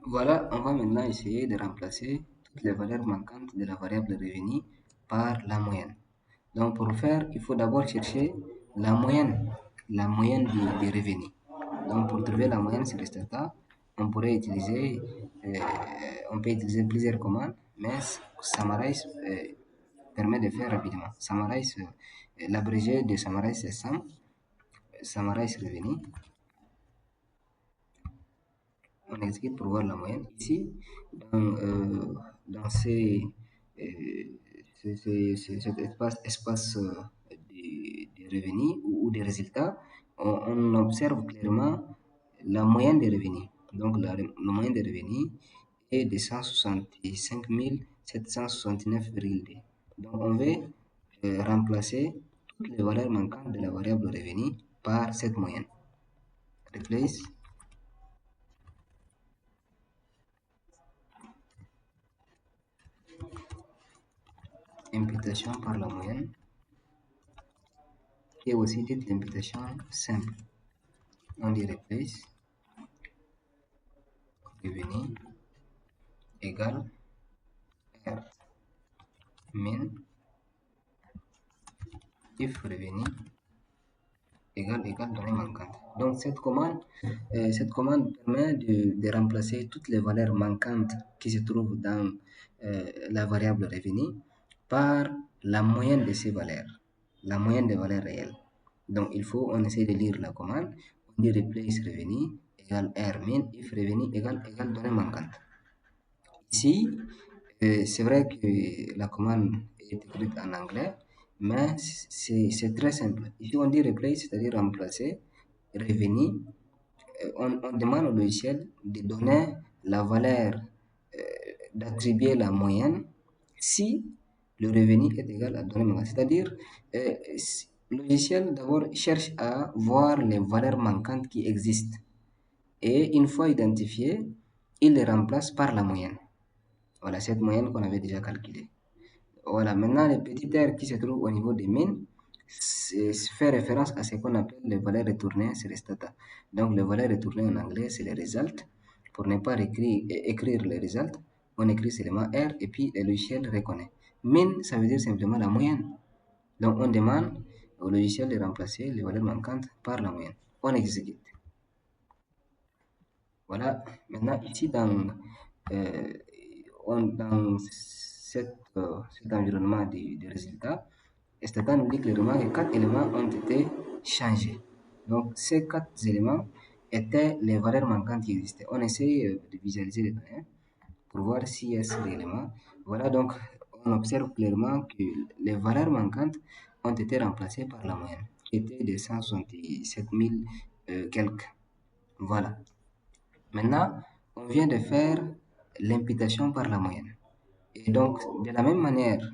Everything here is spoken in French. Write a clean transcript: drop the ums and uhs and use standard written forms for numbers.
Voilà, on va maintenant essayer de remplacer toutes les valeurs manquantes de la variable revenu par la moyenne. Donc pour le faire, il faut d'abord chercher la moyenne des revenus. Donc pour trouver la moyenne sur le stata, on pourrait utiliser, euh, on peut utiliser plusieurs commandes, mais Summarize permet de faire rapidement. Summarize, l'abrégé de Summarize c'est Sum, Summarize revenu. On exécute pour voir la moyenne. Ici, dans cet espace des revenus ou des résultats, on observe clairement la moyenne des revenus. Donc, la moyenne des revenus est de 165 769,2. Donc, on veut remplacer toutes les valeurs manquantes de la variable revenu par cette moyenne. Replace imputation par la moyenne et aussi dite l'imputation simple. On dit replace revenu égale R min if revenu égale donnée manquante. Donc cette commande permet de remplacer toutes les valeurs manquantes qui se trouvent dans la variable revenu par la moyenne de ces valeurs, la moyenne des valeurs réelles. Donc on essaie de lire la commande, on dit replace revenu égale R min if revenu égale donnée manquante. Ici, c'est vrai que la commande est écrite en anglais, mais c'est très simple. Ici, on dit replace, c'est-à-dire remplacer, revenu. On demande au logiciel de donner la valeur, d'attribuer la moyenne si le revenu est égal à donner manquante. C'est-à-dire, le logiciel d'abord cherche à voir les valeurs manquantes qui existent. Et une fois identifiées, il les remplace par la moyenne. Voilà, cette moyenne qu'on avait déjà calculée. Voilà, maintenant le petit r qui se trouve au niveau des mines fait référence à ce qu'on appelle les valeurs retournées sur les stata. Donc les valeurs retournées en anglais, c'est les results. Pour ne pas écrire les results, on écrit seulement R et puis le logiciel reconnaît. Min, ça veut dire simplement la moyenne. Donc on demande au logiciel de remplacer les valeurs manquantes par la moyenne. On exécute. Voilà, maintenant ici euh, dans cet environnement de résultats, Stata nous dit clairement que 4 éléments ont été changés. Donc ces 4 éléments étaient les valeurs manquantes qui existaient. On essaie de visualiser les données pour voir si y a ces éléments. Voilà, donc on observe clairement que les valeurs manquantes ont été remplacées par la moyenne, qui était de 167 000 quelques. Voilà. Maintenant, on vient de faire l'imputation par la moyenne. Et donc, de la même manière